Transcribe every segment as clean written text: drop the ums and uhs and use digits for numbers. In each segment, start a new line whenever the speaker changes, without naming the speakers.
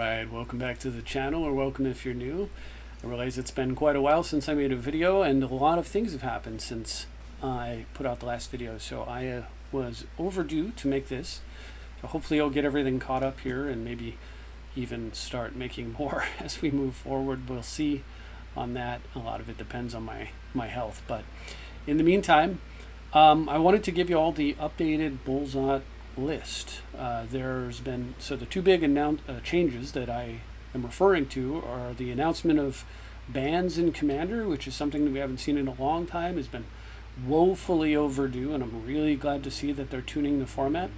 Alright, welcome back to the channel, or welcome if you're new. I realize it's been quite a while since I made a video, and a lot of things have happened since I put out the last video, so I was overdue to make this. So hopefully I'll get everything caught up here and maybe even start making more as we move forward. We'll see on that. A lot of it depends on my health, but in the meantime, I wanted to give you all the updated Bullszat list. There's been, so the two big changes that I am referring to are the announcement of bans in Commander, which is something that we haven't seen in a long time, has been woefully overdue, and I'm really glad to see that they're tuning the format.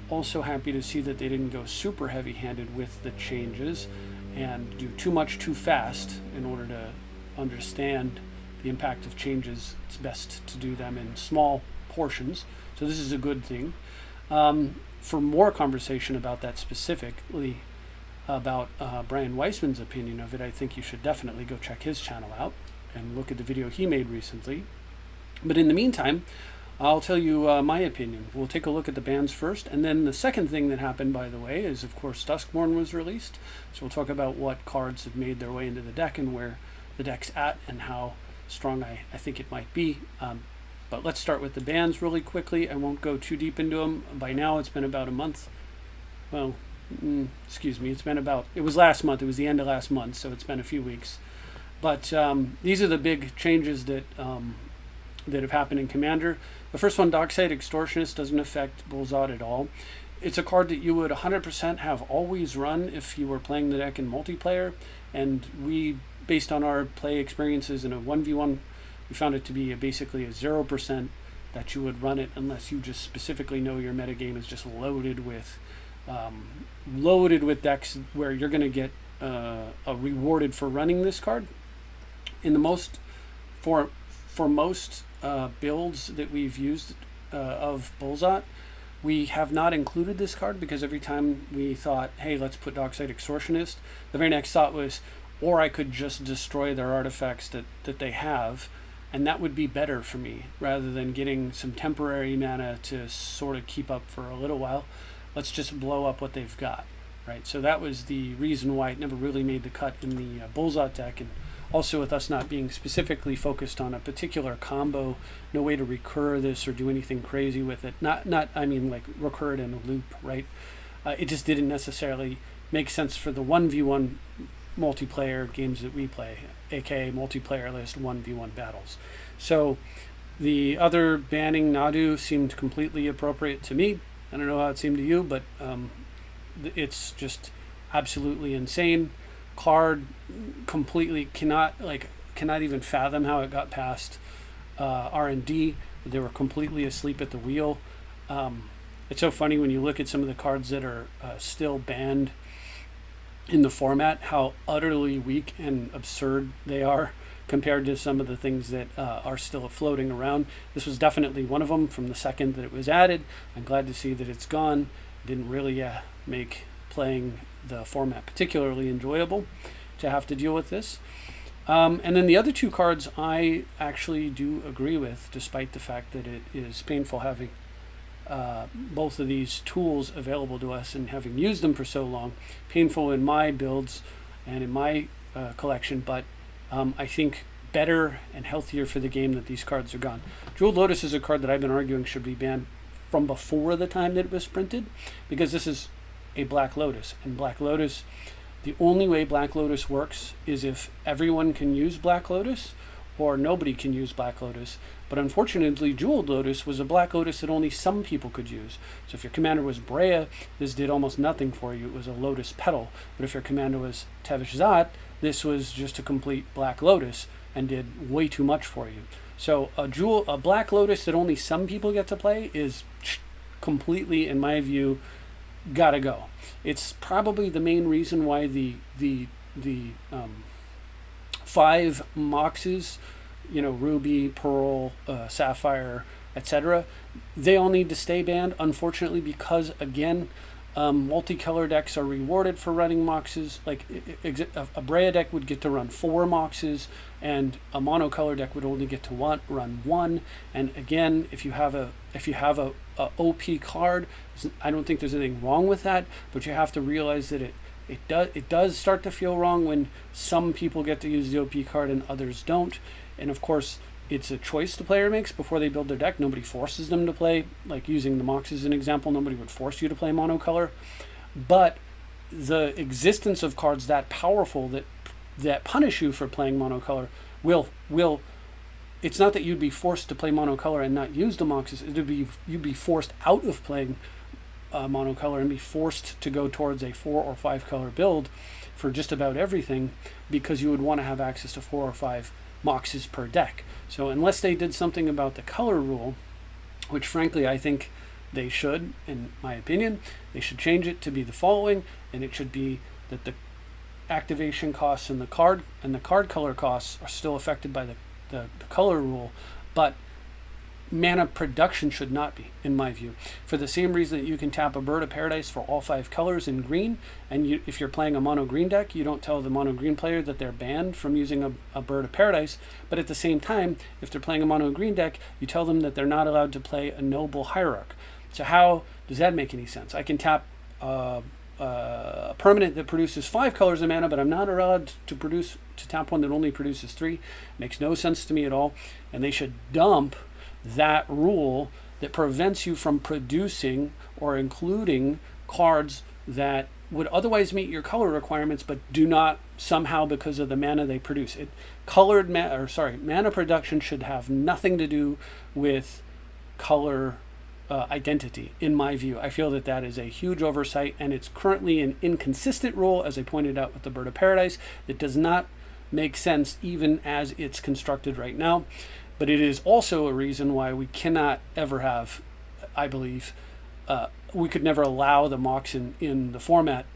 Also happy to see that they didn't go super heavy-handed with the changes and do too much too fast. In order to understand the impact of changes, it's best to do them in small portions, so this is a good thing. For more conversation about that, specifically about Brian Weissman's opinion of it, I think you should definitely go check his channel out and look at the video he made recently. But in the meantime, I'll tell you my opinion. We'll take a look at the bans first, and then the second thing that happened, by the way, is of course Duskmourne was released. So we'll talk about what cards have made their way into the deck and where the deck's at and how strong I think it might be. But let's start with the bans really quickly. I won't go too deep into them. By now it's been about a month. Well, excuse me, it was last month. It was the end of last month, so it's been a few weeks. But these are the big changes that have happened in Commander. The first one, Dockside Extortionist, doesn't affect Bullszat at all. It's a card that you would 100% have always run if you were playing the deck in multiplayer. And we, based on our play experiences in a 1v1, we found it to be basically a 0% that you would run it unless you just specifically know your metagame is just loaded with decks where you're going to get rewarded for running this card. In the most for most builds that we've used of Bullszat, we have not included this card because every time we thought, hey, let's put Dockside Extortionist, the very next thought was, or I could just destroy their artifacts that they have. And that would be better for me, rather than getting some temporary mana to sort of keep up for a little while. Let's just blow up what they've got, right? So that was the reason why it never really made the cut in the Bullszat deck. And also with us not being specifically focused on a particular combo, no way to recur this or do anything crazy with it. I mean like recur it in a loop, right? It just didn't necessarily make sense for the 1v1 multiplayer games that we play, aka multiplayer list 1v1 battles. So the other banning Nadu seemed completely appropriate to me. I don't know how it seemed to you, but it's just absolutely insane. Card completely cannot even fathom how it got past R&D. They were completely asleep at the wheel. It's so funny when you look at some of the cards that are still banned in the format, how utterly weak and absurd they are compared to some of the things that are still floating around. This was definitely one of them from the second that it was added. I'm glad to see that it's gone. It didn't really make playing the format particularly enjoyable to have to deal with this. And then the other two cards I actually do agree with, despite the fact that it is painful having both of these tools available to us and having used them for so long. Painful in my builds and in my collection, but I think better and healthier for the game that these cards are gone. Jeweled Lotus is a card that I've been arguing should be banned from before the time that it was printed, because this is a Black Lotus, and Black Lotus, the only way Black Lotus works is if everyone can use Black Lotus or nobody can use Black Lotus. But unfortunately, Jeweled Lotus was a Black Lotus that only some people could use. So if your commander was Brea, this did almost nothing for you. It was a Lotus Petal. But if your commander was Bullszat, this was just a complete Black Lotus and did way too much for you. So a Black Lotus that only some people get to play is completely, in my view, gotta go. It's probably the main reason why the 5 Moxes, Ruby, Pearl, Sapphire, etc., they all need to stay banned, unfortunately, because again, multicolor decks are rewarded for running Moxes. Like a Brea deck would get to run 4 Moxes, and a monocolor deck would only get to run 1. And again, if you have a OP card, I don't think there's anything wrong with that, but you have to realize that It does start to feel wrong when some people get to use the OP card and others don't. And of course, it's a choice the player makes before they build their deck. Nobody forces them to play, like using the Mox as an example, nobody would force you to play monocolor. But the existence of cards that powerful that punish you for playing monocolor will it's not that you'd be forced to play monocolor and not use the Moxes. You'd be forced out of playing monocolor and be forced to go towards a 4 or 5 color build for just about everything, because you would want to have access to 4 or 5 Moxes per deck. So unless they did something about the color rule, which frankly I think they should, in my opinion, they should change it to be the following, and it should be that the activation costs and the card color costs are still affected by the color rule, but mana production should not be, in my view, for the same reason that you can tap a Bird of Paradise for all 5 colors in green, and if you're playing a mono green deck, you don't tell the mono green player that they're banned from using a Bird of Paradise, but at the same time, if they're playing a mono green deck, you tell them that they're not allowed to play a Noble Hierarch. So how does that make any sense? I can tap a permanent that produces 5 colors of mana, but I'm not allowed to tap one that only produces 3. Makes no sense to me at all, and they should dump that rule that prevents you from producing or including cards that would otherwise meet your color requirements but do not somehow because of the mana they produce. Mana production should have nothing to do with color identity, in my view. I feel that is a huge oversight, and it's currently an inconsistent rule, as I pointed out with the Bird of Paradise, that does not make sense even as it's constructed right now. But it is also a reason why we cannot ever have, I believe, we could never allow the Mox in the format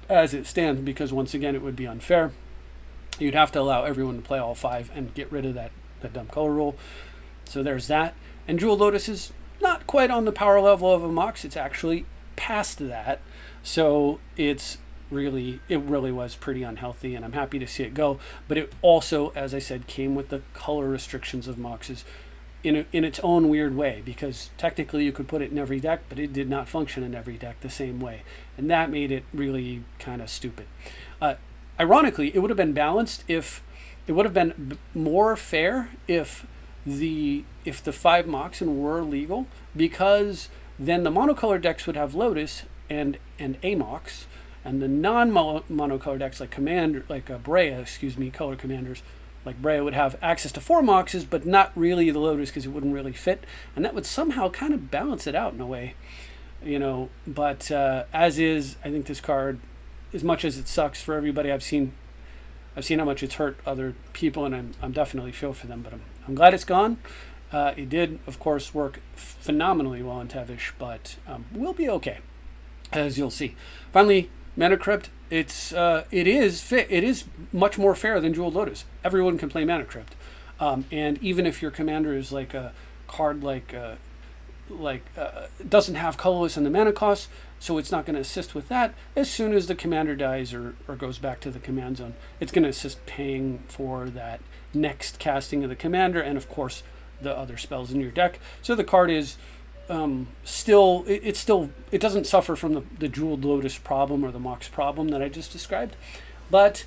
as it stands, because once again it would be unfair. You'd have to allow everyone to play all 5 and get rid of that dumb color rule. So there's that. And Jewel Lotus is not quite on the power level of a Mox. It's actually past that. So it really was pretty unhealthy, and I'm happy to see it go. But it also, as I said, came with the color restrictions of Moxes in its own weird way, because technically you could put it in every deck, but it did not function in every deck the same way. And that made it really kind of stupid. Ironically, it would have been balanced if it would have been more fair if the 5 Moxen were legal, because then the monocolor decks would have Lotus and a Mox, and the non-monocolor decks like Brea, color commanders like Brea would have access to 4 Moxes, but not really the Lotus because it wouldn't really fit, and that would somehow kind of balance it out in a way, But as is, I think this card, as much as it sucks for everybody, I've seen how much it's hurt other people, and I'm definitely feel for them. But I'm glad it's gone. It did, of course, work phenomenally well in Tevish, but we'll be okay, as you'll see. Finally, Mana Crypt. It is much more fair than Jewel Lotus. Everyone can play Mana Crypt, and even if your commander is like a card doesn't have colorless in the mana cost, so it's not going to assist with that. As soon as the commander dies or goes back to the command zone, it's going to assist paying for that next casting of the commander, and of course the other spells in your deck. So the card is it doesn't suffer from the Jeweled Lotus problem or the Mox problem that I just described, but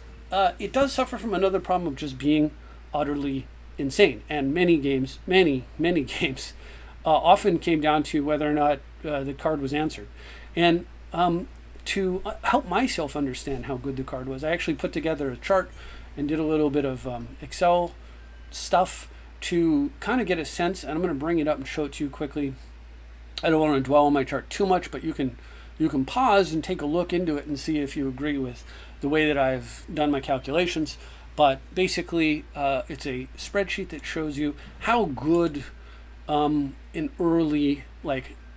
it does suffer from another problem of just being utterly insane. And many games often came down to whether or not the card was answered. And to help myself understand how good the card was, I actually put together a chart and did a little bit of Excel stuff to kind of get a sense, and I'm going to bring it up and show it to you quickly. I don't want to dwell on my chart too much, but you can pause and take a look into it and see if you agree with the way that I've done my calculations. But basically, it's a spreadsheet that shows you how good in early,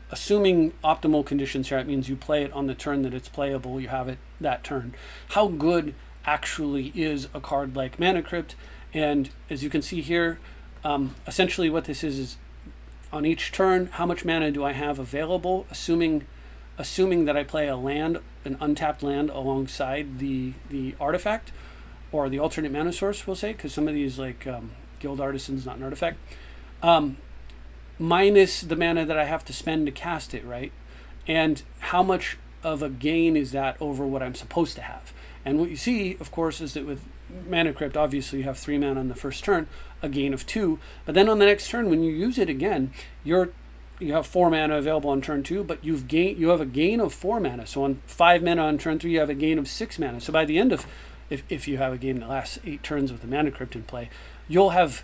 assuming optimal conditions here, it means you play it on the turn that it's playable, you have it that turn. How good actually is a card like Mana Crypt? And as you can see here, essentially what this is on each turn, how much mana do I have available, assuming that I play an untapped land alongside the artifact, or the alternate mana source, we'll say, because some of these, Guild Artisan's not an artifact, minus the mana that I have to spend to cast it, right? And how much of a gain is that over what I'm supposed to have? And what you see, of course, is that with Mana Crypt, obviously you have 3 mana on the first turn, a gain of 2. But then on the next turn, when you use it again, you have 4 mana available on turn 2, but you have a gain of 4 mana. So on 5 mana on turn 3, you have a gain of 6 mana. So by the end of, if you have a game that lasts 8 turns with the Mana Crypt in play, you'll have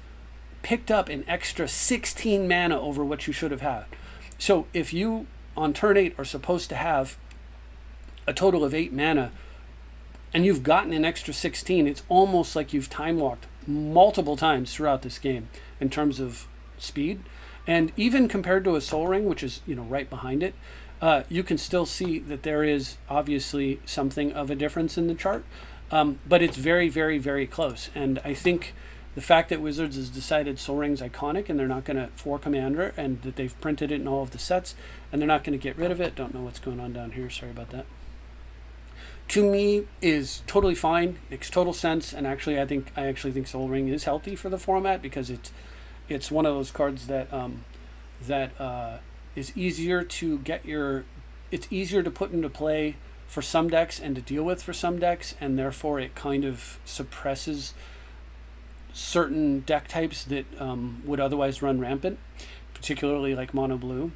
picked up an extra 16 mana over what you should have had. So if you, on turn 8, are supposed to have a total of 8 mana, and you've gotten an extra 16, it's almost like you've time walked multiple times throughout this game in terms of speed. And even compared to a Soul Ring, which is, you know, right behind it, you can still see that there is obviously something of a difference in the chart. But it's very, very, very close. And I think the fact that Wizards has decided Soul Ring's iconic and they're not going to, for Commander, and that they've printed it in all of the sets, and they're not going to get rid of it. Don't know what's going on down here. Sorry about that. To me, is totally fine. Makes total sense. And actually, I actually think Soul Ring is healthy for the format, because it's one of those cards that is easier to get it's easier to put into play for some decks and to deal with for some decks, and therefore it kind of suppresses certain deck types that would otherwise run rampant, particularly like mono blue.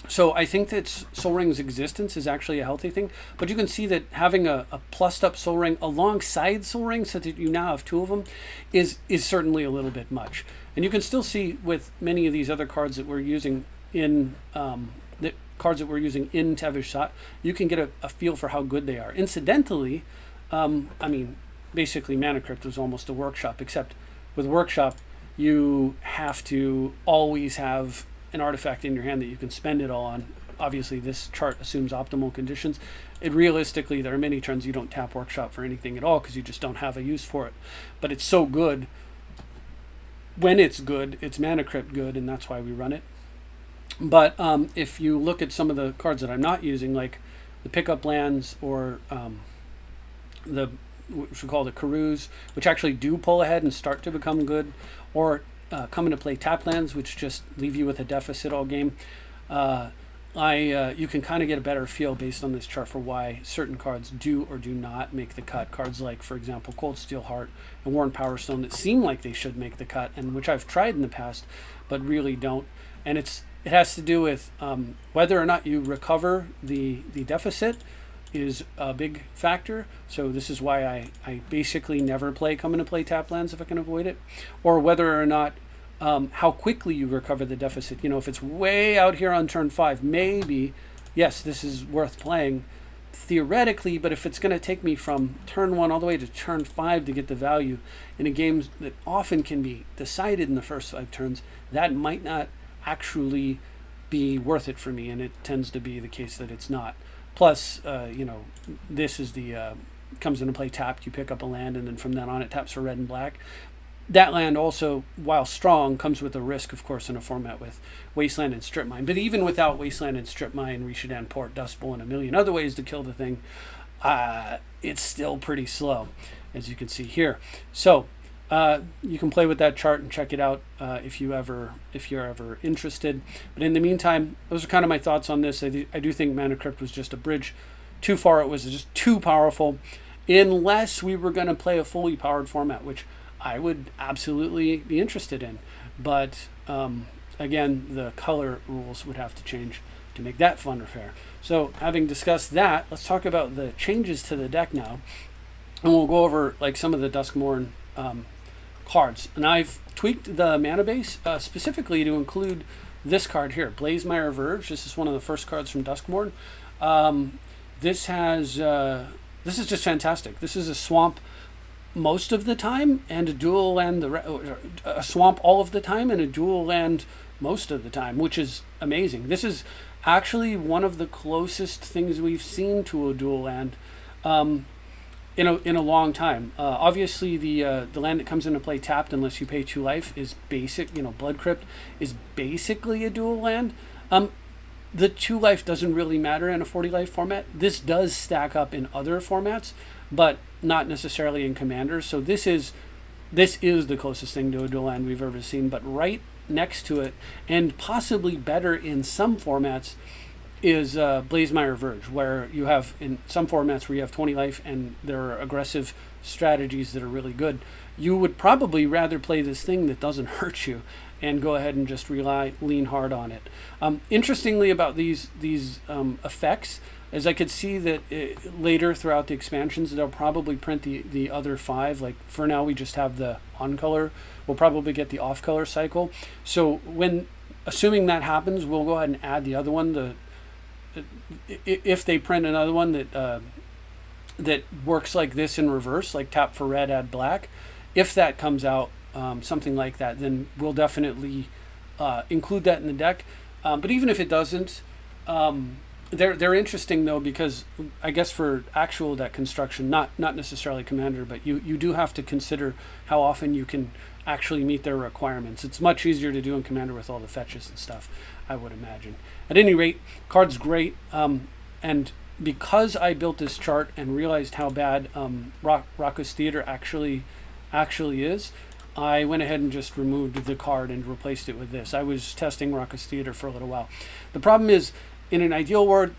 So I think that Soul Ring's existence is actually a healthy thing, but you can see that having a plussed up Soul Ring alongside Soul Ring, so that you now have 2 of them, is certainly a little bit much. And you can still see with many of these other cards that we're using in Bullszat, you can get a feel for how good they are. Incidentally, I mean, basically Mana Crypt was almost a workshop, except with workshop, you have to always have an artifact in your hand that you can spend it all on. Obviously, this chart assumes optimal conditions. Realistically, there are many turns you don't tap workshop for anything at all because you just don't have a use for it. But it's so good. When it's good, it's Mana Crypt good, and that's why we run it. But if you look at some of the cards that I'm not using, like the pickup lands or the what we call the Karus, which actually do pull ahead and start to become good, or come into play tap lands, which just leave you with a deficit all game. You can kind of get a better feel based on this chart for why certain cards do or do not make the cut. Cards like, for example, Cold Steel Heart and Worn Power Stone that seem like they should make the cut, and which I've tried in the past, but really don't. And it has to do with whether or not you recover the deficit is a big factor. So this is why I basically never come into play tap lands if I can avoid it, or whether or not how quickly you recover the deficit. You know, if it's way out here on turn 5, maybe, yes, this is worth playing theoretically, but if it's going to take me from turn 1 all the way to turn 5 to get the value in a game that often can be decided in the first 5 turns, that might not actually be worth it for me, and it tends to be the case that it's not. Plus, you know, this is comes into play tapped, you pick up a land, and then from then on it taps for red and black. That land also, while strong, comes with a risk, of course, in a format with Wasteland and Strip Mine. But even without Wasteland and Strip Mine, Rishadan Port, Dust Bowl, and a million other ways to kill the thing, it's still pretty slow, as you can see here. So you can play with that chart and check it out if you're ever interested. But in the meantime, those are kind of my thoughts on this. I do think Mana Crypt was just a bridge too far. It was just too powerful, unless we were going to play a fully powered format, which I would absolutely be interested in. But again, the color rules would have to change to make that fun or fair. So having discussed that, let's talk about the changes to the deck now. And we'll go over like some of the Duskmourne cards. And I've tweaked the mana base specifically to include this card here, Blazemire Verge. This is one of the first cards from Duskmourne. This is just fantastic. This is a swamp most of the time and a dual land, a swamp all of the time and a dual land most of the time, which is amazing. This is actually one of the closest things we've seen to a dual land in a long time. Obviously, the land that comes into play tapped unless you pay 2 life is basic. You know, Blood Crypt is basically a dual land. The 2 life doesn't really matter in a 40 life format. This does stack up in other formats, but not necessarily in Commanders. So this is the closest thing to a dual land we've ever seen. But right next to it, and possibly better in some formats, is Blazemire Verge, where you have in some formats where you have 20 life and there are aggressive strategies that are really good. You would probably rather play this thing that doesn't hurt you and go ahead and just lean hard on it. Interestingly about these effects, as I could see that later throughout the expansions, they'll probably print the other 5. Like for now, we just have the on color. We'll probably get the off color cycle. So assuming that happens, we'll go ahead and add the other one. If they print another one that works like this in reverse, like tap for red, add black, if that comes out, something like that, then we'll definitely include that in the deck. But even if it doesn't, they're interesting though, because I guess for actual deck construction, not necessarily Commander, but you do have to consider how often you can actually meet their requirements. It's much easier to do in Commander with all the fetches and stuff, I would imagine. At any rate, card's great, and because I built this chart and realized how bad Rocco's Theater actually is, I went ahead and just removed the card and replaced it with this. I was testing Rocco's Theater for a little while. The problem is, in an ideal world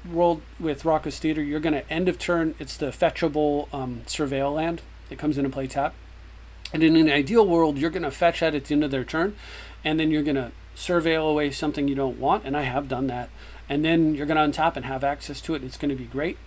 with Rocco's Theater, you're going to end of turn, it's the fetchable Surveil land. It comes into play tap. And in an ideal world, you're going to fetch at the end of their turn, and then you're going to Surveil away something you don't want, and I have done that. And then you're going to untap and have access to it. It's going to be great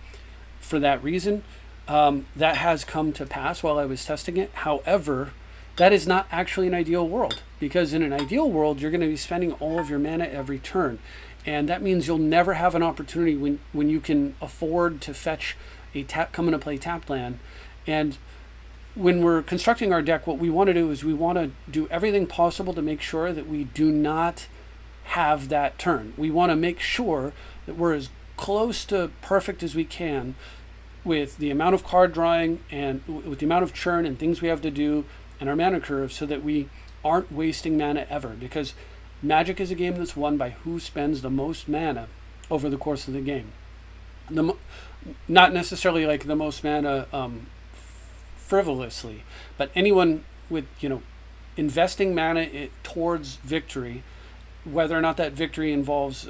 for that reason. That has come to pass while I was testing it. However, that is not actually an ideal world, because in an ideal world, you're going to be spending all of your mana every turn. And that means you'll never have an opportunity when you can afford to fetch a come into play tap land. And when we're constructing our deck, what we want to do is we want to do everything possible to make sure that we do not have that turn. We want to make sure that we're as close to perfect as we can with the amount of card drawing and with the amount of churn and things we have to do and our mana curve, so that we aren't wasting mana ever, because Magic is a game that's won by who spends the most mana over the course of the game. Not necessarily like the most mana frivolously, but anyone with investing mana towards victory, whether or not that victory involves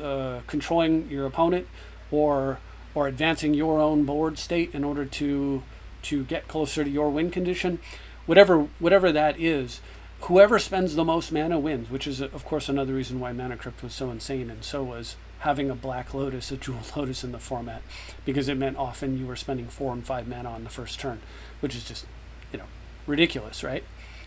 controlling your opponent or advancing your own board state in order to get closer to your win condition, whatever that is, whoever spends the most mana wins, which is of course another reason why Mana Crypt was so insane, and so was having a Black Lotus, a Jewel Lotus in the format, because it meant often you were spending 4 and 5 mana on the first turn, which is just ridiculous, right?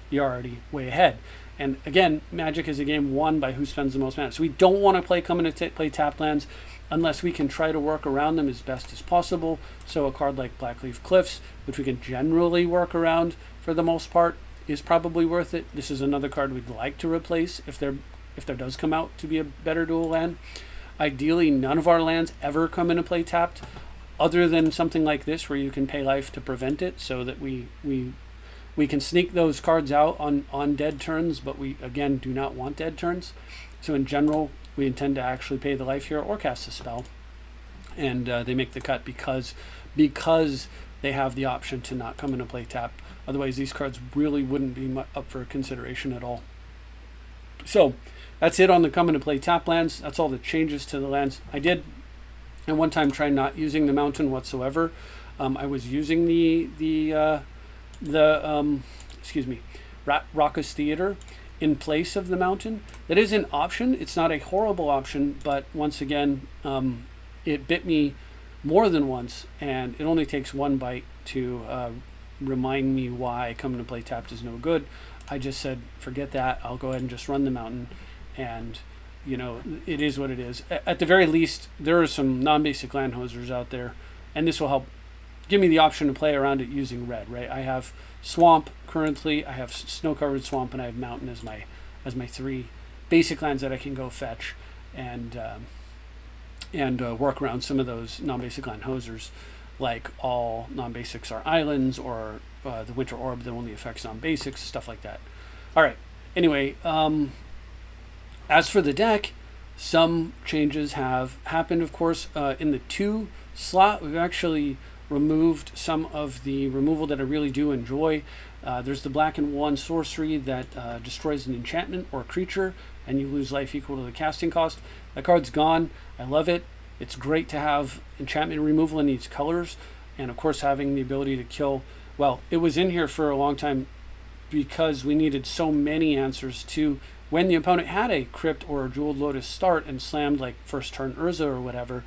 You're already way ahead. And again, Magic is a game won by who spends the most mana. So we don't want to come into play tapped lands unless we can try to work around them as best as possible. So a card like Blackleaf Cliffs, which we can generally work around for the most part, is probably worth it. This is another card we'd like to replace if there does come out to be a better dual land. Ideally, none of our lands ever come into play tapped, other than something like this where you can pay life to prevent it, so that we can sneak those cards out on dead turns, but we again do not want dead turns. So in general, we intend to actually pay the life here or cast a spell, and they make the cut because they have the option to not come into play tap. Otherwise, these cards really wouldn't be up for consideration at all. So that's it on the come into play tap lands. That's all the changes to the lands. I did at one time try not using the mountain whatsoever. I was using Rocco's Theater in place of the mountain. That is an option. It's not a horrible option, but once again, it bit me more than once, and it only takes one bite to remind me why coming to play tapped is no good. I just said, forget that. I'll go ahead and just run the mountain, and it is what it is. At the very least, there are some non-basic land hosers out there, and this will help give me the option to play around it using red, right? I have Swamp currently, I have Snow-Covered Swamp, and I have Mountain as my 3 basic lands that I can go fetch and work around some of those non-basic land hosers, like all non-basics are islands, or the Winter Orb that only affects non-basics, stuff like that. All right. Anyway, as for the deck, some changes have happened, of course. In the 2 slot, we've actually removed some of the removal that I really do enjoy. There's the black and 1 sorcery that destroys an enchantment or creature, and you lose life equal to the casting cost. That card's gone. I love it. It's great to have enchantment removal in these colors, and of course having the ability to kill. Well, it was in here for a long time because we needed so many answers to when the opponent had a Crypt or a Jeweled Lotus start and slammed like first turn Urza or whatever.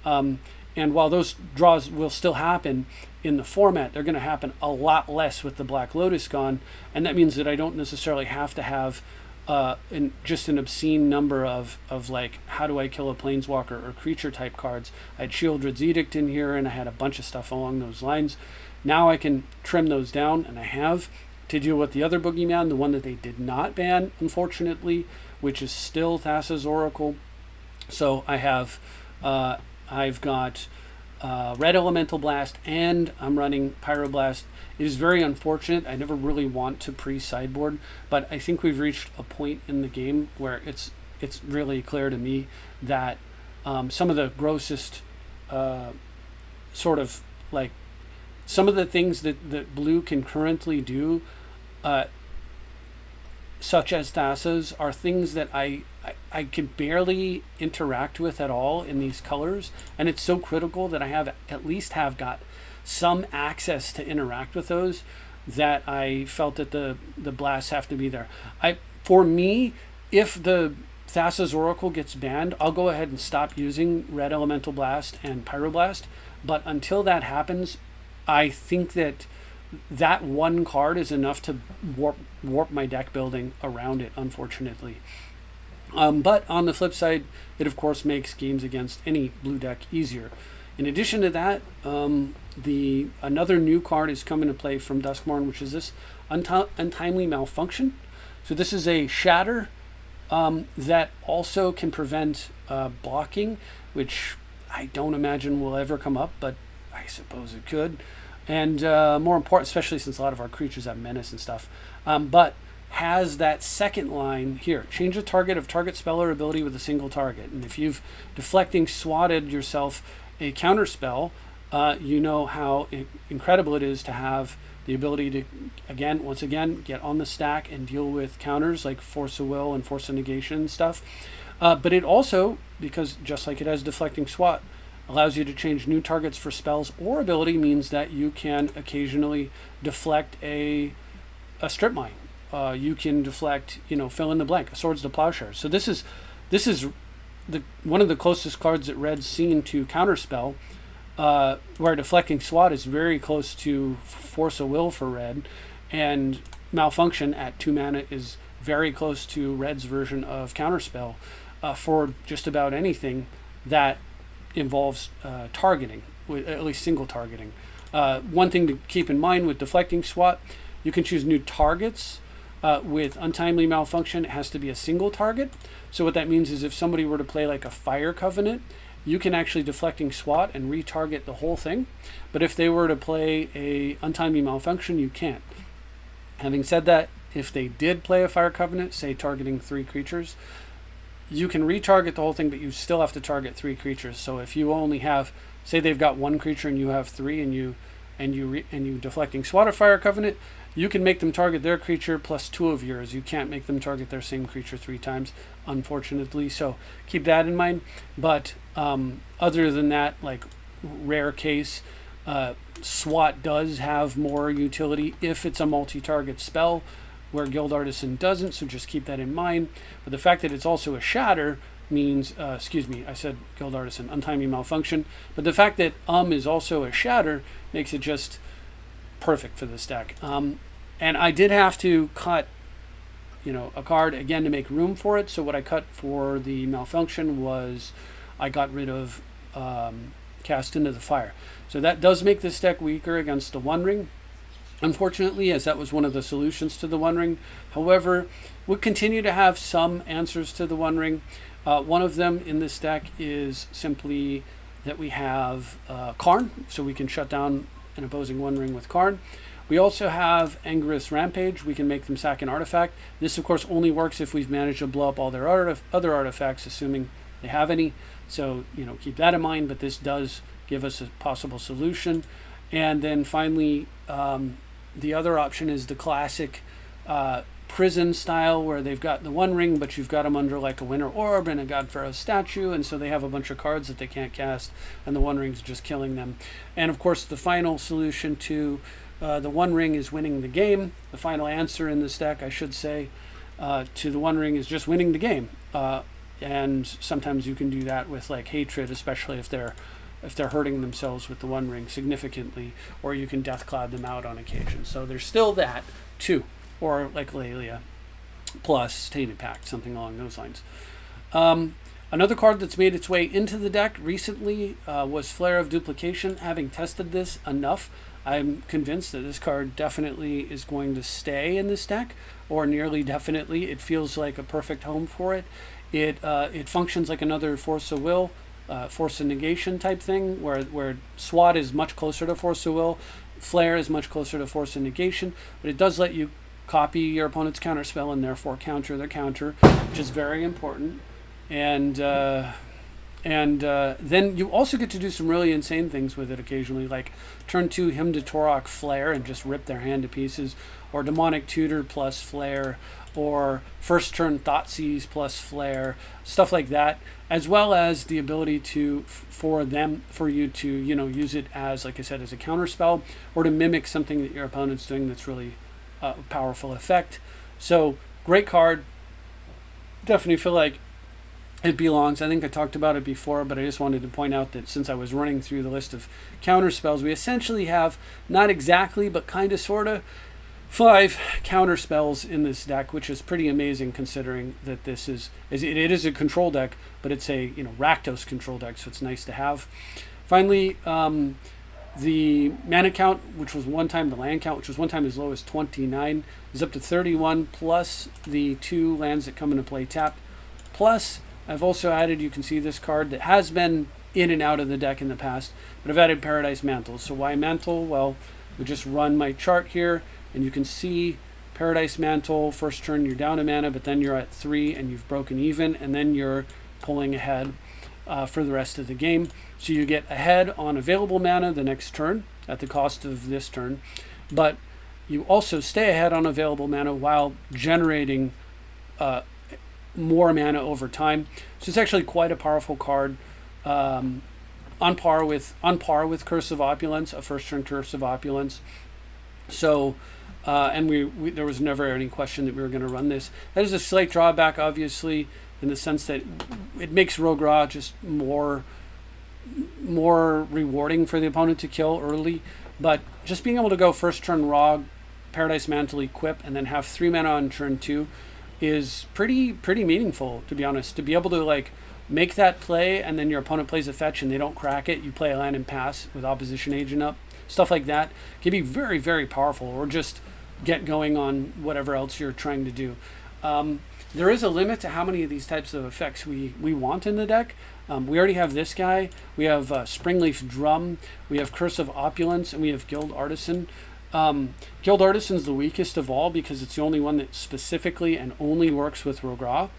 And while those draws will still happen in the format, they're going to happen a lot less with the Black Lotus gone. And that means that I don't necessarily have to have just an obscene number of like, how do I kill a Planeswalker or creature type cards. I had Shieldred's Edict in here, and I had a bunch of stuff along those lines. Now I can trim those down, and I have, to deal with the other boogeyman, the one that they did not ban, unfortunately, which is still Thassa's Oracle. So I have, I've got Red Elemental Blast, and I'm running Pyroblast. It is very unfortunate. I never really want to pre-sideboard, but I think we've reached a point in the game where it's really clear to me that some of the grossest sort of like some of the things that blue can currently do, such as Thassa's, are things that I can barely interact with at all in these colors, and it's so critical that I have at least have got some access to interact with those, that I felt that the blasts have to be there. For me, if the Thassa's Oracle gets banned, I'll go ahead and stop using Red Elemental Blast and Pyroblast, but until that happens, I think that one card is enough to warp my deck building around it, unfortunately. But on the flip side, it of course makes games against any blue deck easier. In addition to that, another new card is coming to play from Duskmourne, which is this Untimely Malfunction. So this is a shatter that also can prevent blocking, which I don't imagine will ever come up, but I suppose it could. And more important, especially since a lot of our creatures have menace and stuff, but has that second line here: change the target of target spell or ability with a single target. And if you've deflecting swatted yourself a counter spell, you know how incredible it is to have the ability to, once again, get on the stack and deal with counters like Force of Will and Force of Negation and stuff. But it also, because just like it has deflecting swat, allows you to change new targets for spells or ability, means that you can occasionally deflect a strip mine. You can deflect, fill in the blank, a Swords to Plowshare. So this is one of the closest cards that Red's seen to counterspell, where deflecting swat is very close to Force of Will for Red, and Malfunction at 2 mana is very close to Red's version of counterspell for just about anything that involves targeting, at least single targeting. One thing to keep in mind with deflecting swat, you can choose new targets. With Untimely Malfunction, it has to be a single target. So what that means is if somebody were to play like a Fire Covenant, you can actually deflecting swat and retarget the whole thing. But if they were to play a Untimely Malfunction, you can't. Having said that, if they did play a Fire Covenant, say targeting 3 creatures, you can retarget the whole thing, but you still have to target 3 creatures. So if you only have, say they've got 1 creature and you have 3, and you deflecting swat a Fire Covenant, you can make them target their creature plus 2 of yours. You can't make them target their same creature 3 times, unfortunately. So keep that in mind. But other than that, like rare case, SWAT does have more utility if it's a multi-target spell, where Guild Artisan doesn't, so just keep that in mind. But the fact that it's also a shatter means, I said Guild Artisan, Untimely Malfunction, but the fact that is also a shatter makes it just perfect for this deck. And I did have to cut, a card again to make room for it. So what I cut for the Malfunction was I got rid of Cast into the Fire. So that does make this deck weaker against the One Ring, unfortunately, as that was one of the solutions to the One Ring. However, we'll continue to have some answers to the One Ring. One of them in this deck is simply that we have Karn, so we can shut down an opposing One Ring with Karn. We also have Angerith's Rampage. We can make them sack an artifact. This, of course, only works if we've managed to blow up all their other artifacts, assuming they have any. So, keep that in mind, but this does give us a possible solution. And then finally, the other option is the classic prison style where they've got the One Ring, but you've got them under like a Winter Orb and a God Pharaoh statue, and so they have a bunch of cards that they can't cast, and the One Ring's just killing them. And of course, the final solution to the One Ring is winning the game. The final answer in this deck, I should say, to the One Ring is just winning the game. And sometimes you can do that with like Hatred, especially if they're hurting themselves with the One Ring significantly, or you can Death Cloud them out on occasion. So there's still that too, or like Lelia plus Tainted Pact, something along those lines. Another card that's made its way into the deck recently was Flare of Duplication. Having tested this enough, I'm convinced that this card definitely is going to stay in this deck, or nearly definitely. It feels like a perfect home for it. It functions like another Force of Will, Force of Negation type thing, where SWAT is much closer to Force of Will, Flare is much closer to Force of Negation, but it does let you copy your opponent's counterspell and therefore counter their counter, which is very important. And then you also get to do some really insane things with it occasionally, like turn 2 Hymn to Torok Flare and just rip their hand to pieces, or Demonic Tutor plus Flare, or first turn Thoughtseize plus Flare, stuff like that, as well as the ability for you to use it as, like I said, as a counter spell, or to mimic something that your opponent's doing that's really a powerful effect. So great card. Definitely feel like it belongs. I think I talked about it before, but I just wanted to point out that since I was running through the list of counter spells, we essentially have, not exactly, but kind of, sort of, 5 counter spells in this deck, which is pretty amazing considering that it is a control deck, but it's a Rakdos control deck, so it's nice to have. Finally, the mana count, which was one time the land count, which was one time as low as 29, is up to 31, plus the 2 lands that come into play tapped. Plus, I've also added, you can see this card that has been in and out of the deck in the past, but I've added Paradise Mantle. So why Mantle? Well, we just run my chart here, and you can see Paradise Mantle, first turn you're down a mana, but then you're at 3 and you've broken even, and then you're pulling ahead for the rest of the game. So you get ahead on available mana the next turn at the cost of this turn, but you also stay ahead on available mana while generating more mana over time. So it's actually quite a powerful card, on par with Curse of Opulence, a first turn Curse of Opulence. So and there was never any question that we were going to run this. That is a slight drawback, obviously, in the sense that it makes Rogue Ra just more rewarding for the opponent to kill early. But just being able to go first turn Rogue, Paradise Mantle, equip, and then have 3 mana on turn 2 is pretty meaningful, to be honest. To be able to like make that play, and then your opponent plays a fetch and they don't crack it, you play a land and pass with Opposition Agent up, stuff like that can be very, very powerful, or just get going on whatever else you're trying to do. There is a limit to how many of these types of effects we want in the deck. We already have this guy, we have Springleaf Drum, we have Curse of Opulence, and we have Guild Artisan. Guild Artisan's the weakest of all because it's the only one that specifically and only works with Rogue Ra,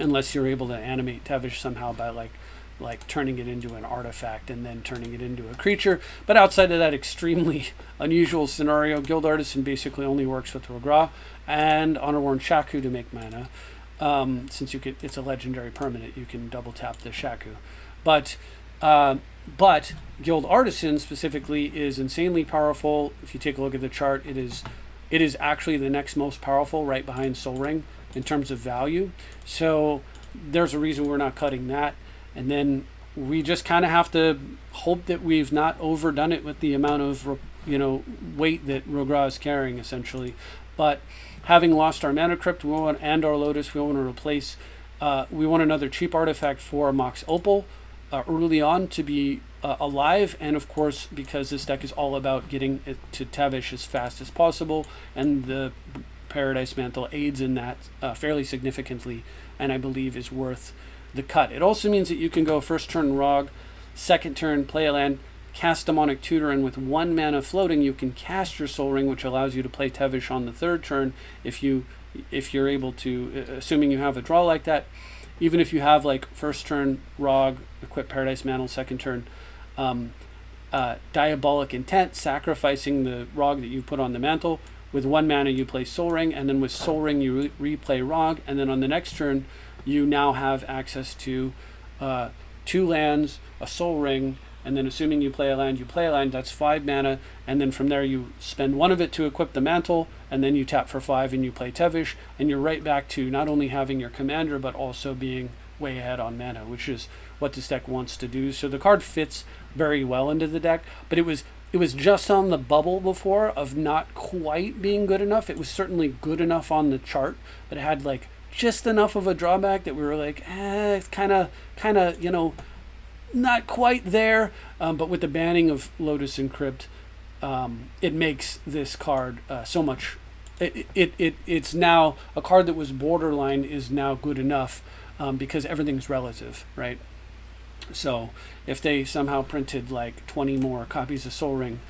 unless you're able to animate Tevesh somehow by like turning it into an artifact and then turning it into a creature. But outside of that extremely unusual scenario, Guild Artisan basically only works with Rogue Ra and Honor-Worn Shaku to make mana. Since it's a legendary permanent, you can double tap the Shaku. But Guild Artisan specifically is insanely powerful. If you take a look at the chart, it is actually the next most powerful, right behind Sol Ring in terms of value. So there's a reason we're not cutting that. And then we just kind of have to hope that we've not overdone it with the amount of weight that Rogue Ra is carrying, essentially. But having lost our Mana Crypt and our Lotus, we want to replace. We want another cheap artifact for Mox Opal early on to be alive, and of course, because this deck is all about getting it to Tevesh as fast as possible, and the Paradise Mantle aids in that fairly significantly, and I believe is worth the cut. It also means that you can go first turn Rogue, second turn play a land, cast Demonic Tutor, and with 1 mana floating, you can cast your Sol Ring, which allows you to play Tevesh on the third turn if you're able to, assuming you have a draw like that. Even if you have like first turn Rogue, equip Paradise Mantle, second turn Diabolic Intent, sacrificing the Rogue that you put on the mantle, with 1 mana you play Soul Ring, and then with Soul Ring you replay Rog, and then on the next turn you now have access to 2 lands, a Soul Ring, and then assuming you play a land, that's 5 mana, and then from there you spend 1 of it to equip the mantle, and then you tap for 5 and you play Tevish, and you're right back to not only having your commander, but also being way ahead on mana, which is what this deck wants to do. So the card fits very well into the deck, but it was just on the bubble before of not quite being good enough. It was certainly good enough on the chart, but it had like just enough of a drawback that we were like, it's kind of, you know, not quite there. But with the banning of Lotus and Crypt, it makes this card so much. It's now a card that was borderline is now good enough because everything's relative, right? So if they somehow printed like 20 more copies of Soul Ring,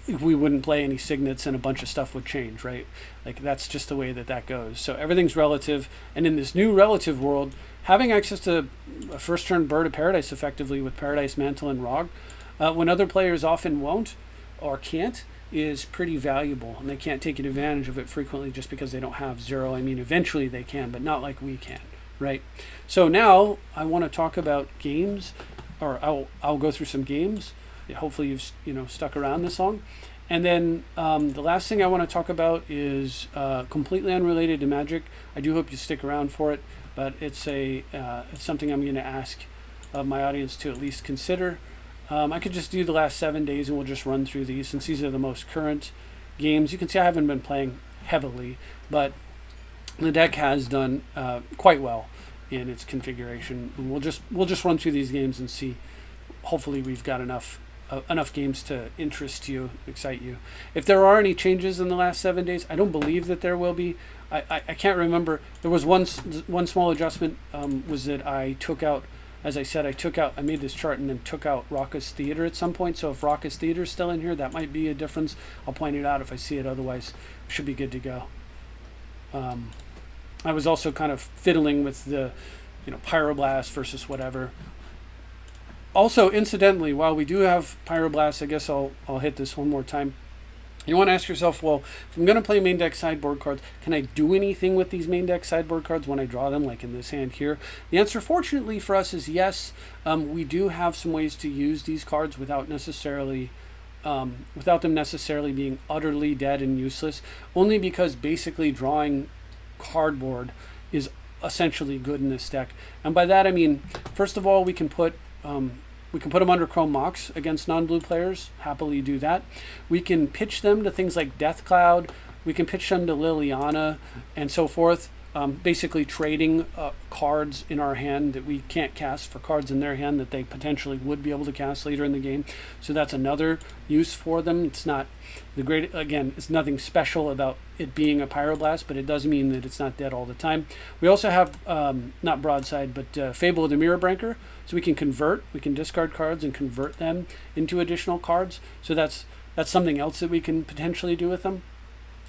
we wouldn't play any signets and a bunch of stuff would change, right? Like that's just the way that goes. So everything's relative, and in this new relative world, having access to a first turn Bird of Paradise effectively with Paradise Mantle and Rog, when other players often won't or can't, is pretty valuable, and they can't take advantage of it frequently just because they don't have 0. I mean, eventually they can, but not like we can, right? So now I want to talk about games, or I'll go through some games. Hopefully you've stuck around this long. And then the last thing I want to talk about is completely unrelated to Magic. I do hope you stick around for it, but it's something I'm going to ask of my audience to at least consider. I could just do the last 7 days and we'll just run through these since these are the most current games. You can see I haven't been playing heavily, but the deck has done quite well in its configuration. And we'll just run through these games and see. Hopefully we've got enough games to interest you, excite you. If there are any changes in the last 7 days, I don't believe that there will be. I can't remember. There was one small adjustment, was that I took out, as I said, I made this chart and then took out Raucous Theater at some point. So if Raucous Theater is still in here, that might be a difference. I'll point it out if I see it. Otherwise, it should be good to go. I was also kind of fiddling with the, Pyroblast versus whatever. Also, incidentally, while we do have Pyroblast, I guess I'll hit this one more time. You want to ask yourself, well, if I'm going to play main deck sideboard cards, can I do anything with these main deck sideboard cards when I draw them, like in this hand here? The answer, fortunately for us, is yes. We do have some ways to use these cards without them necessarily being utterly dead and useless, only because basically drawing cardboard is essentially good in this deck. And by that I mean, first of all, we can put them under Chrome Mox against non-blue players. Happily do that. We can pitch them to things like Death Cloud. We can pitch them to Liliana and so forth. Basically trading cards in our hand that we can't cast for cards in their hand that they potentially would be able to cast later in the game. So that's another use for them. It's not it's nothing special about it being a Pyroblast, but it does mean that it's not dead all the time. We also have, not Broadside, but Fable of the Mirror Breaker. So we can discard cards and convert them into additional cards. So that's something else that we can potentially do with them.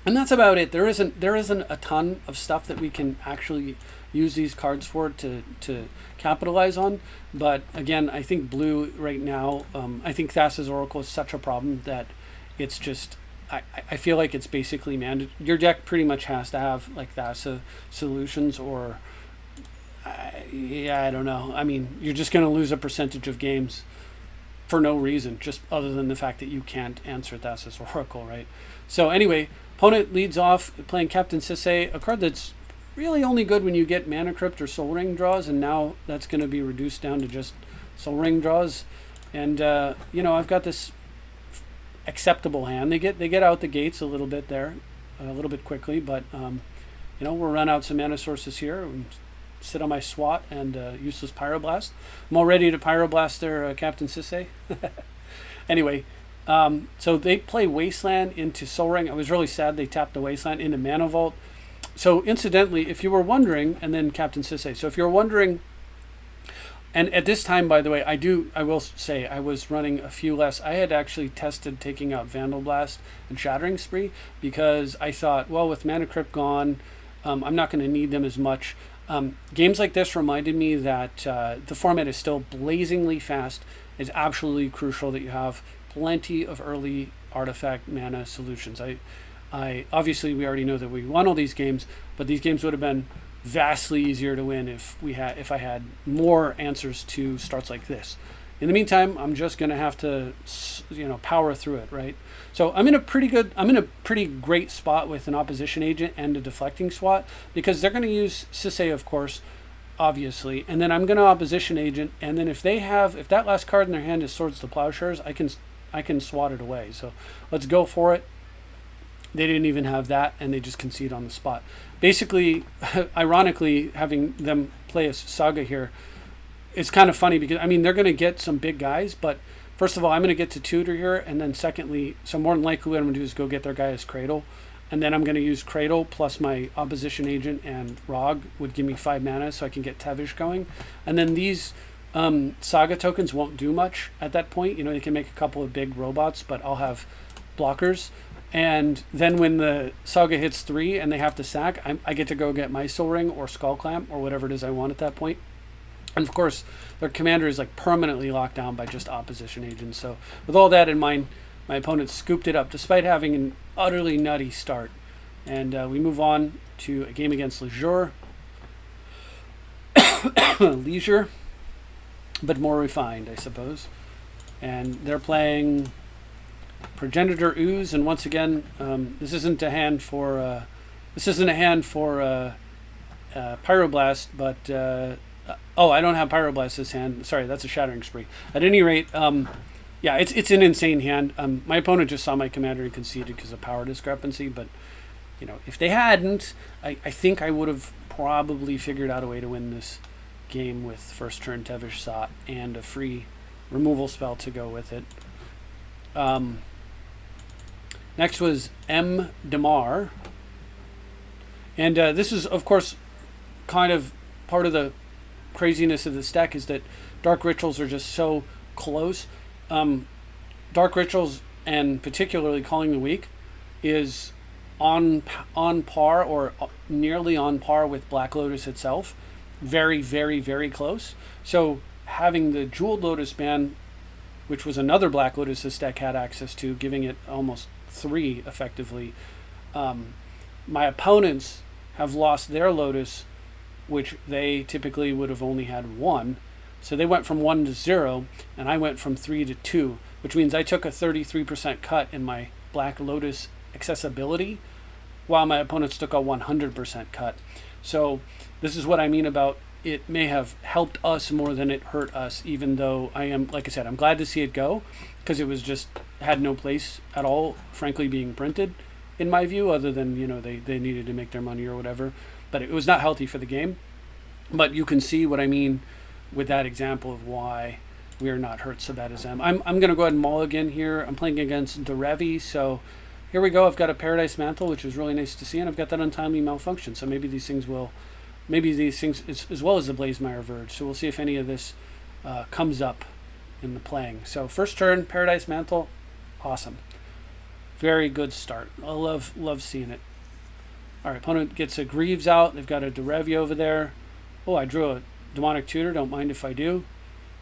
And that's about it. There isn't a ton of stuff that we can actually use these cards for to capitalize on. But again, I think blue right now, I think Thassa's Oracle is such a problem that it's just, I feel like it's basically mandatory. Your deck pretty much has to have like Thassa solutions, or I don't know. I mean, you're just going to lose a percentage of games for no reason, just other than the fact that you can't answer Thassa's Oracle, right? So anyway, opponent leads off playing Captain Sisay, a card that's really only good when you get Mana Crypt or Soul Ring draws, and now that's going to be reduced down to just Soul Ring draws. And I've got this acceptable hand. They get out the gates a little bit there, a little bit quickly, but we'll run out some mana sources here and sit on my SWAT and useless Pyroblast. I'm all ready to Pyroblast their Captain Sisay. Anyway. So they play Wasteland into Soul Ring. I was really sad they tapped the Wasteland into Mana Vault. So incidentally, if you were wondering, and then Captain Sisay. So if you're wondering, and at this time, by the way, I will say I was running a few less. I had actually tested taking out Vandal Blast and Shattering Spree because I thought, well, with Mana Crypt gone, I'm not going to need them as much. Games like this reminded me that the format is still blazingly fast. It's absolutely crucial that you have plenty of early artifact mana solutions. I obviously we already know that we won all these games, but these games would have been vastly easier to win if I had more answers to starts like this. In the meantime, I'm just going to have to, power through it, right? So I'm in a pretty great spot with an opposition agent and a deflecting SWAT, because they're going to use cEDH, of course, obviously, and then I'm going to opposition agent, and then if that last card in their hand is Swords to Plowshares, I can swat it away. So let's go for it. They didn't even have that, and they just concede on the spot. Basically, ironically, having them play a Saga here, it's kind of funny because, they're going to get some big guys, but first of all, I'm going to get to tutor here, and then secondly, so more than likely what I'm going to do is go get their guy as Cradle, and then I'm going to use Cradle plus my opposition agent and Rog would give me 5 mana so I can get Tevesh going. And then these Saga tokens won't do much at that point. They can make a couple of big robots, but I'll have blockers. And then when the Saga hits 3 and they have to sack, I get to go get my Soul Ring or Skull Clamp or whatever it is I want at that point. And of course, their commander is like permanently locked down by just opposition agents. So with all that in mind, my opponent scooped it up despite having an utterly nutty start. And we move on to a game against Leisure. Leisure, but more refined, I suppose. And they're playing Progenitor Ooze, and once again, this isn't a hand for Pyroblast, but I don't have Pyroblast this hand. Sorry, that's a Shattering Spree. At any rate, it's an insane hand. My opponent just saw my commander and conceded because of power discrepancy, but if they hadn't, I think I would have probably figured out a way to win this game with first turn Tevesh Sot and a free removal spell to go with it. Next was M. Damar. And this is, of course, kind of part of the craziness of this deck is that Dark Rituals are just so close. Dark Rituals, and particularly Calling the Weak, is on par or nearly on par with Black Lotus itself. Very, very, very close. So having the Jeweled Lotus ban, which was another Black Lotus this deck had access to, giving it almost 3 effectively. My opponents have lost their Lotus, which they typically would have only had 1. So they went from 1 to 0, and I went from 3 to 2, which means I took a 33% cut in my Black Lotus accessibility, while my opponents took a 100% cut. So this is what I mean about it may have helped us more than it hurt us, even though like I said, I'm glad to see it go, because it was just had no place at all, frankly, being printed, in my view, other than, they needed to make their money or whatever. But it was not healthy for the game. But you can see what I mean with that example of why we are not hurt so bad as them. I'm going to go ahead and mulligan here. I'm playing against Derevi, so here we go. I've got a Paradise Mantle, which is really nice to see, and I've got that Untimely Malfunction, so maybe these things, as well as the Blazemire Verge. So we'll see if any of this comes up in the playing. So first turn, Paradise Mantle, awesome. Very good start. I love seeing it. All right, opponent gets a Greaves out. They've got a Derevi over there. Oh, I drew a Demonic Tutor. Don't mind if I do.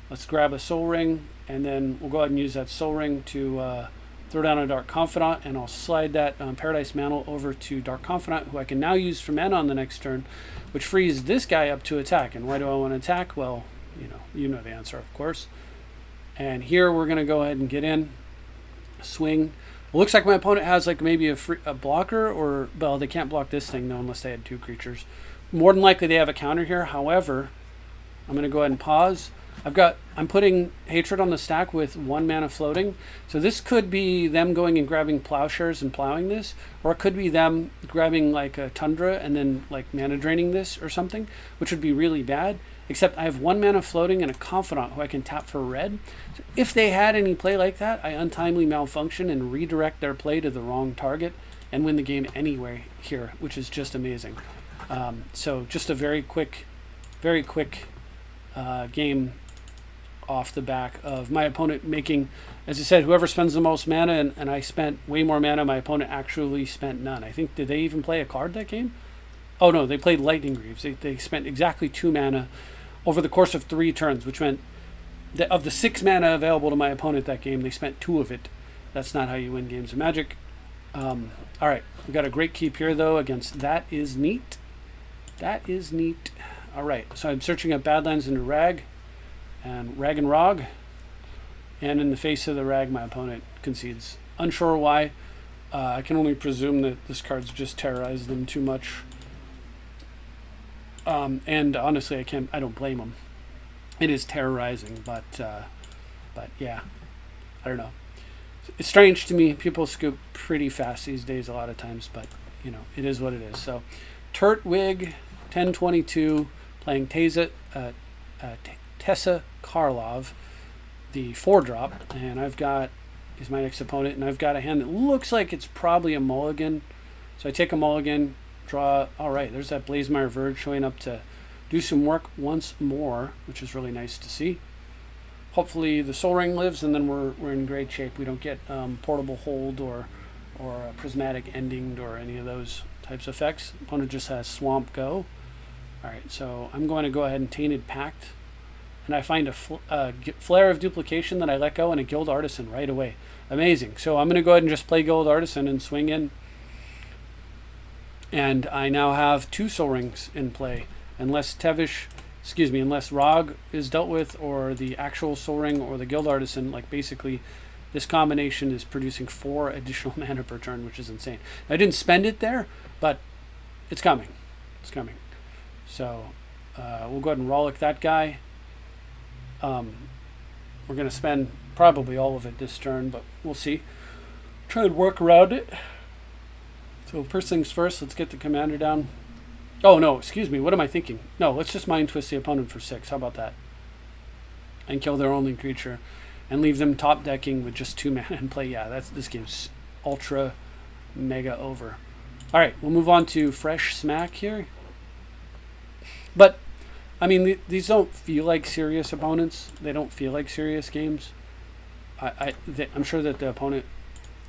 Let's grab a Soul Ring, and then we'll go ahead and use that Soul Ring to throw down a Dark Confidant, and I'll slide that Paradise Mantle over to Dark Confidant, who I can now use for mana on the next turn, which frees this guy up to attack. And why do I want to attack? Well, you know the answer, of course. And here we're going to go ahead and get in, swing. It looks like my opponent has like maybe a blocker, or, well, they can't block this thing though unless they had 2 creatures. More than likely they have a counter here. However, I'm going to go ahead and pause. I'm putting Hatred on the stack with 1 mana floating. So this could be them going and grabbing Plowshares and plowing this, or it could be them grabbing like a Tundra and then like mana draining this or something, which would be really bad. Except I have 1 mana floating and a Confidant who I can tap for red. So if they had any play like that, I Untimely Malfunction and redirect their play to the wrong target and win the game anyway here, which is just amazing. So just a very quick game off the back of my opponent making, as I said, whoever spends the most mana, and I spent way more mana. My opponent actually spent none. I think, did they even play a card that game? Oh no, they played Lightning Greaves. They spent exactly 2 mana over the course of 3 turns, which meant of the 6 mana available to my opponent that game, they spent 2 of it. That's not how you win games of Magic. All right, we got a great keep here though against That Is Neat. That is neat. All right, so I'm searching up Badlands into Rag and Rog. And in the face of the Rag, my opponent concedes. Unsure why. I can only presume that this card's just terrorized them too much. And honestly, I don't blame them. It is terrorizing, but yeah, I don't know. It's strange to me. People scoop pretty fast these days a lot of times, but you know, it is what it is. So, Turtwig, 1022, playing Tessa Karlov, the 4-drop, and I've got, is my next opponent, and I've got a hand that looks like it's probably a mulligan. So I take a mulligan, draw. All right, there's that Blazemire Verge showing up to do some work once more, which is really nice to see. Hopefully the Soul Ring lives, and then we're in great shape. We don't get Portable Hold or a Prismatic Ending or any of those types of effects. Opponent just has Swamp Go. All right, so I'm going to go ahead and Tainted Pact, and I find a Flare of Duplication that I let go and a Guild Artisan right away. Amazing. So I'm going to go ahead and just play Guild Artisan and swing in. And I now have 2 Soul Rings in play, unless Rog is dealt with, or the actual Soul Ring or the Guild Artisan. Like basically, this combination is producing 4 additional mana per turn, which is insane. I didn't spend it there, but it's coming. It's coming. So we'll go ahead and Rollick that guy. We're going to spend probably all of it this turn, but we'll see. Try and work around it. So first things first, let's get the commander down. Oh no, excuse me, what am I thinking? No, let's just Mind Twist the opponent for 6. How about that? And kill their only creature and leave them top decking with just 2 mana in play. Yeah, this game's ultra mega over. Alright, we'll move on to Fresh Smack here. But I mean, these don't feel like serious opponents. They don't feel like serious games. I'm sure that the opponent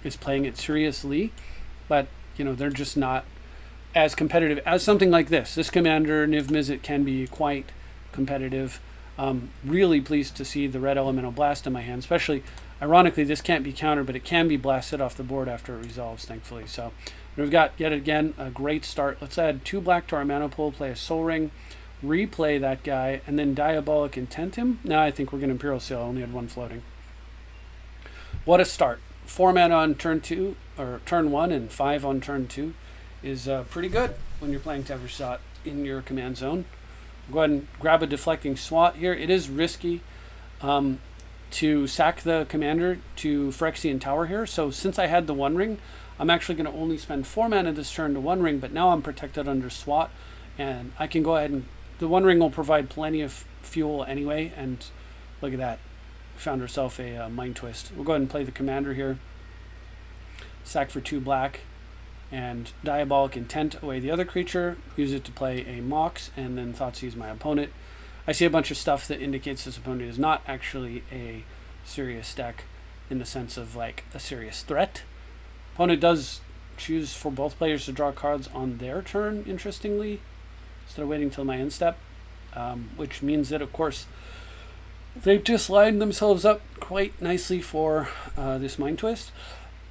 is playing it seriously, but you know, they're just not as competitive as something like this. This commander, Niv Mizzet, can be quite competitive. Really pleased to see the red Elemental Blast in my hand, especially, ironically, this can't be countered, but it can be blasted off the board after it resolves, thankfully. So we've got, yet again, a great start. Let's add 2 black to our mana pool, play a Soul Ring, replay that guy, and then Diabolic Intent him. Now I think we're going to Imperial Seal. I only had 1 floating. What a start. 4 mana on turn 2, or turn 1, and 5 on turn 2 is pretty good when you're playing Bullszat in your command zone. Go ahead and grab a Deflecting Swat here. It is risky to sack the commander to Phyrexian Tower here. So since I had the 1 ring, I'm actually going to only spend 4 mana this turn to 1 ring, but now I'm protected under Swat, and I can go ahead and the 1 ring will provide plenty of fuel anyway. And look at that. Found herself a Mind Twist. We'll go ahead and play the commander here. Sack for 2 black. And Diabolic Intent away the other creature. Use it to play a Mox. And then Thoughtseize my opponent. I see a bunch of stuff that indicates this opponent is not actually a serious deck in the sense of like a serious threat. Opponent does choose for both players to draw cards on their turn, interestingly, instead of waiting till my end step. Which means that, of course, they've just lined themselves up quite nicely for this Mind Twist.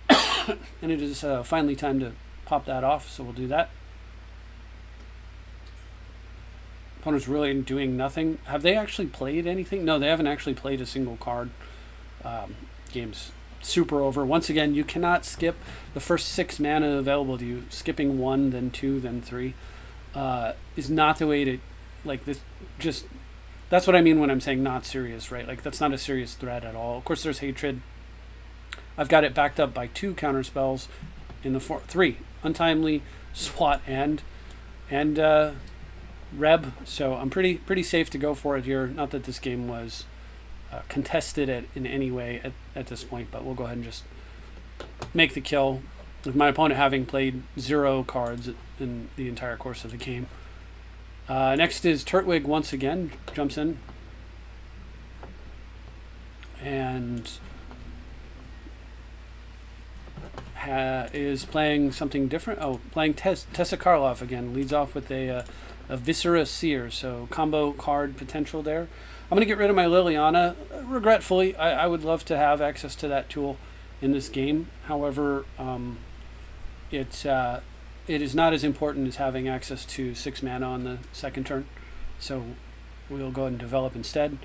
And it is finally time to pop that off, so we'll do that. Opponent's really doing nothing. Have they actually played anything? No, they haven't actually played a single card. Game's super over. Once again, you cannot skip the first 6 mana available to you. Skipping 1, then 2, then 3 is not the way to, like, this. Just, that's what I mean when I'm saying not serious, right? Like, that's not a serious threat at all. Of course, there's Hatred. I've got it backed up by 2 counter spells in the 3 Untimely, Swat, and Reb. So I'm pretty safe to go for it here. Not that this game was contested in any way at this point, but we'll go ahead and just make the kill with my opponent having played 0 cards in the entire course of the game. Next is Turtwig once again, jumps in and is playing something different. Oh, playing Tessa Karlov again. Leads off with a a Viscera Seer, so combo card potential there. I'm going to get rid of my Liliana. Regretfully, I would love to have access to that tool in this game. However, it is not as important as having access to 6 mana on the second turn. So we'll go ahead and develop instead.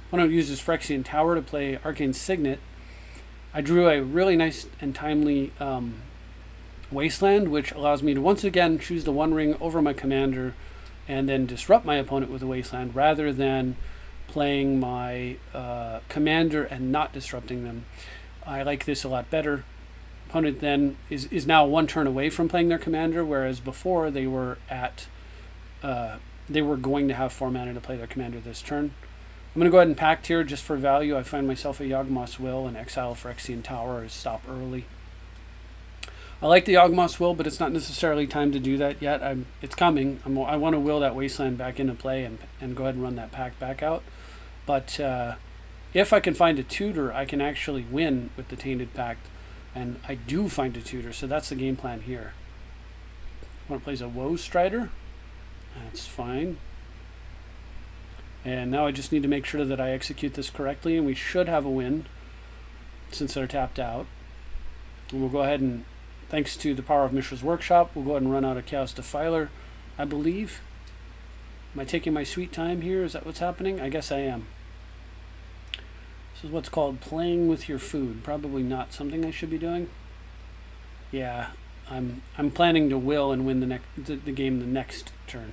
When I use this Phyrexian Tower to play Arcane Signet, I drew a really nice and timely Wasteland, which allows me to once again choose the One Ring over my commander and then disrupt my opponent with a Wasteland rather than playing my commander and not disrupting them. I like this a lot better. Opponent then is now 1 turn away from playing their commander, whereas before they were going to have 4 mana to play their commander this turn. I'm going to go ahead and pact here just for value. I find myself a Yawgmoth's Will and exile Phyrexian Tower or stop early. I like the Yawgmoth's Will, but it's not necessarily time to do that yet. It's coming. I want to will that Wasteland back into play and go ahead and run that pact back out. But if I can find a tutor, I can actually win with the Tainted Pact. And I do find a tutor, so that's the game plan here. Opponent plays a Woe Strider. That's fine. And now I just need to make sure that I execute this correctly, and we should have a win since they're tapped out. And we'll go ahead and, thanks to the power of Mishra's Workshop, we'll go ahead and run out a Chaos Defiler, I believe. Am I taking my sweet time here? Is that what's happening? I guess I am. This is what's called playing with your food. Probably not something I should be doing. Yeah, I'm planning to will and win the game the next turn.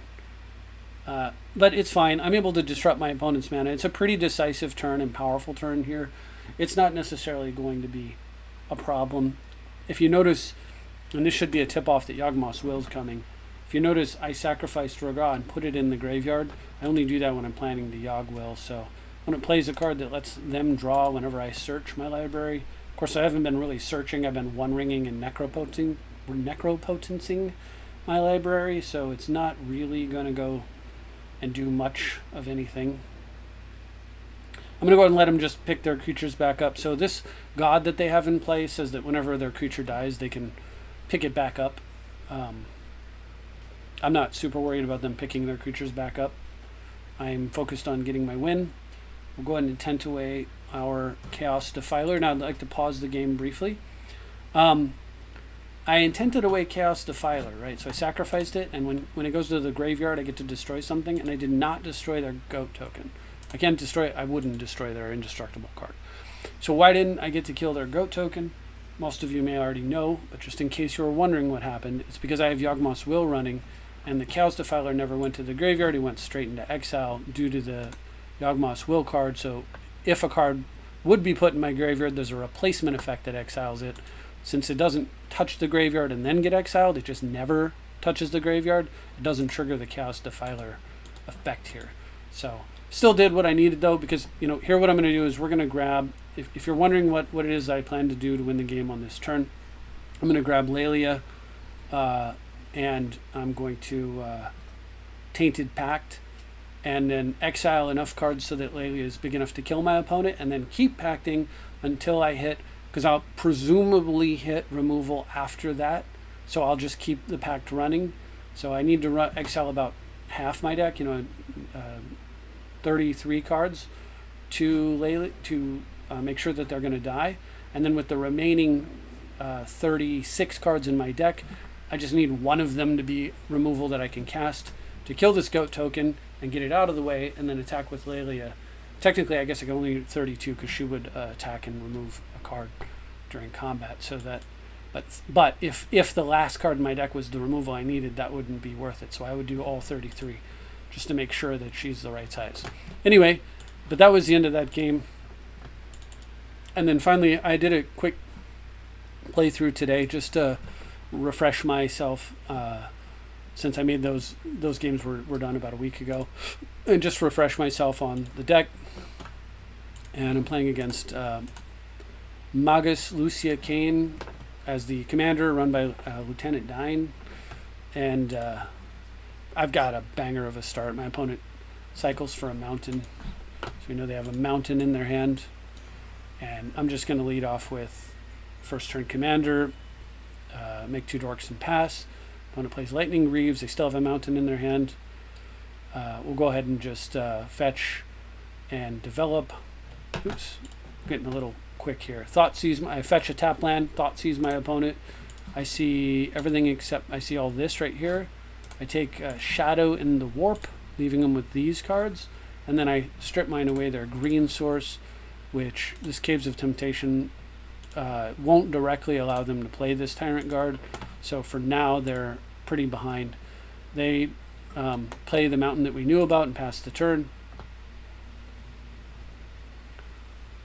But it's fine. I'm able to disrupt my opponent's mana. It's a pretty decisive turn and powerful turn here. It's not necessarily going to be a problem. If you notice, and this should be a tip-off that Yawgmoth's Will is coming, if you notice, I sacrificed Rogra and put it in the graveyard. I only do that when I'm planning the Yawg Will, so when it plays a card that lets them draw whenever I search my library. Of course, I haven't been really searching. I've been one-ringing and necropotencing my library, so it's not really going to go and do much of anything. I'm going to go ahead and let them just pick their creatures back up. So this god that they have in play says that whenever their creature dies, they can pick it back up. I'm not super worried about them picking their creatures back up. I'm focused on getting my win. We'll go ahead and tent away our Chaos Defiler. Now I'd like to pause the game briefly. I intented away Chaos Defiler, right? So I sacrificed it, and when it goes to the graveyard, I get to destroy something, and I did not destroy their goat token. I wouldn't destroy their indestructible card. So why didn't I get to kill their goat token? Most of you may already know, but just in case you were wondering what happened, it's because I have Yawgmoth's Will running, and the Chaos Defiler never went to the graveyard. He went straight into exile due to the Yawgmoth's Will card. So if a card would be put in my graveyard, there's a replacement effect that exiles it. Since it doesn't touch the graveyard and then get exiled, it just never touches the graveyard. It doesn't trigger the Chaos Defiler effect here. So still did what I needed though, because here what I'm going to do is we're going to grab, if you're wondering what it is I plan to do to win the game on this turn, I'm going to grab Lelia and I'm going to Tainted Pact and then exile enough cards so that Lelia is big enough to kill my opponent, and then keep pacting until I hit, because I'll presumably hit removal after that, so I'll just keep the pact running. So I need to exile about half my deck, 33 cards to make sure that they're going to die, and then with the remaining 36 cards in my deck, I just need one of them to be removal that I can cast to kill this goat token and get it out of the way, and then attack with Lelia. Technically, I guess I can only do 32 because she would attack and remove a card during combat. So that, but if the last card in my deck was the removal I needed, that wouldn't be worth it. So I would do all 33 just to make sure that she's the right size. Anyway, but that was the end of that game. And then finally, I did a quick playthrough today just to refresh myself. Since I made those games were done about a week ago, and just refresh myself on the deck. And I'm playing against Magus Lucia Kane as the commander, run by Lieutenant Dine, and I've got a banger of a start. My opponent cycles for a mountain, so we know they have a mountain in their hand, and I'm just going to lead off with first turn commander, make 2 dorks and pass. Opponent plays Lightning Reeves. They still have a mountain in their hand. we'll go ahead and just fetch and develop. Oops, getting a little quick here. Thought sees I fetch a tap land. Thought sees my opponent. I see everything except I see all this right here. I take Shadow and the Warp, leaving them with these cards, and then I strip mine away their green source, which this Caves of Temptation won't directly allow them to play this Tyrant Guard. So for now, they're pretty behind. They play the mountain that we knew about and pass the turn.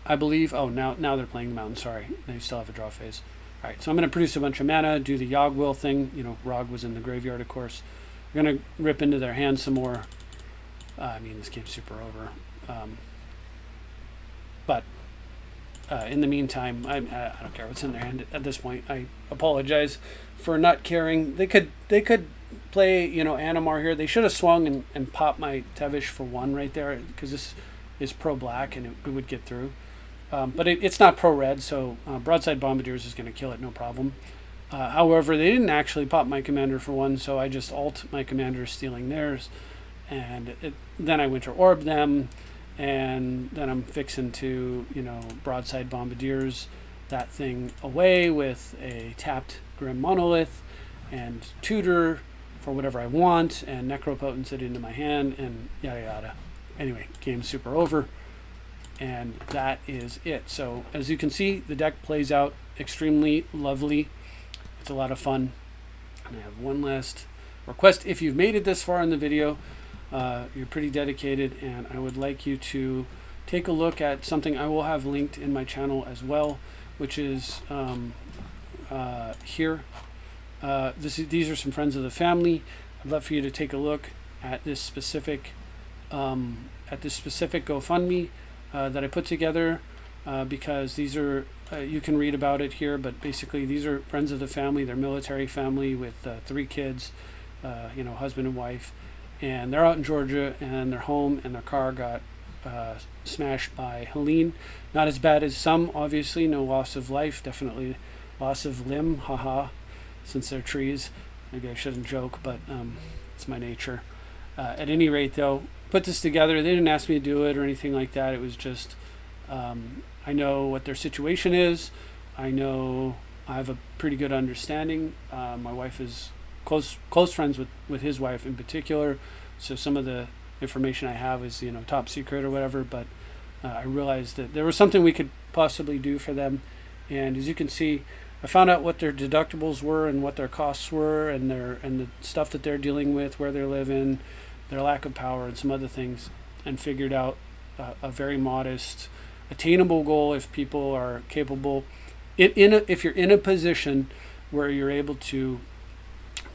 I believe, oh, now they're playing the mountain, sorry. They still have a draw phase. All right, so I'm going to produce a bunch of mana, do the Yogg-Will thing. You know, Rog was in the graveyard, of course. I'm going to rip into their hand some more. I mean, this game's super over. But in the meantime, I don't care what's in their hand at this point. I apologize for not caring. They could play, you know, Animar here. They should have swung and popped my Tevish for 1 right there, because this is pro-black and it would get through. But it's not pro-red, so Broadside Bombardiers is going to kill it, no problem. However, they didn't actually pop my commander for 1, so I just ult my commander, stealing theirs. And then I Winter Orb them, and then I'm fixing to, you know, Broadside Bombardiers that thing away with a tapped Grim Monolith, and tutor for whatever I want, and Necropotence it into my hand, and yada yada. Anyway, game's super over. And that is it. So as you can see, the deck plays out extremely lovely. It's a lot of fun. And I have one last request. If you've made it this far in the video, you're pretty dedicated, and I would like you to take a look at something I will have linked in my channel as well, which is here. These are some friends of the family. I'd love for you to take a look at this specific GoFundMe that I put together, because these are you can read about it here, but basically these are friends of the family. They're military family with 3 kids, you know, husband and wife, and they're out in Georgia, and their home and their car got smashed by Helene. Not as bad as some, obviously. No loss of life, definitely loss of limb, haha, since they're trees. Maybe I shouldn't joke, but it's my nature. At any rate, though, put this together. They didn't ask me to do it or anything like that. It was just, I know what their situation is. I know I have a pretty good understanding. My wife is close friends with his wife in particular, so some of the information I have is, you know, top secret or whatever, but I realized that there was something we could possibly do for them. And as you can see, I found out what their deductibles were and what their costs were, and the stuff that they're dealing with, where they're living, their lack of power, and some other things, and figured out a very modest, attainable goal if people are capable. If you're in a position where you're able to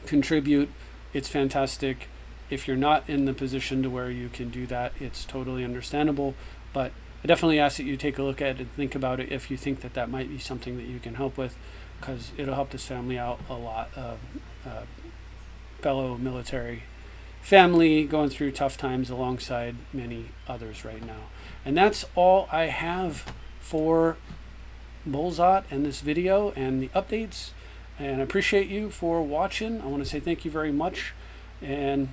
contribute, it's fantastic. If you're not in the position to where you can do that, it's totally understandable. But I definitely ask that you take a look at it and think about it if you think that that might be something that you can help with, because it'll help this family out a lot. Fellow military family going through tough times alongside many others right now. And that's all I have for Bullszat and this video and the updates. And I appreciate you for watching. I want to say thank you very much, and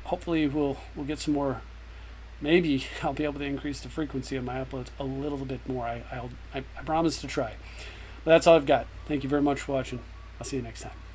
hopefully we'll get some more. Maybe I'll be able to increase the frequency of my uploads a little bit more. I promise to try. But that's all I've got. Thank you very much for watching. I'll see you next time.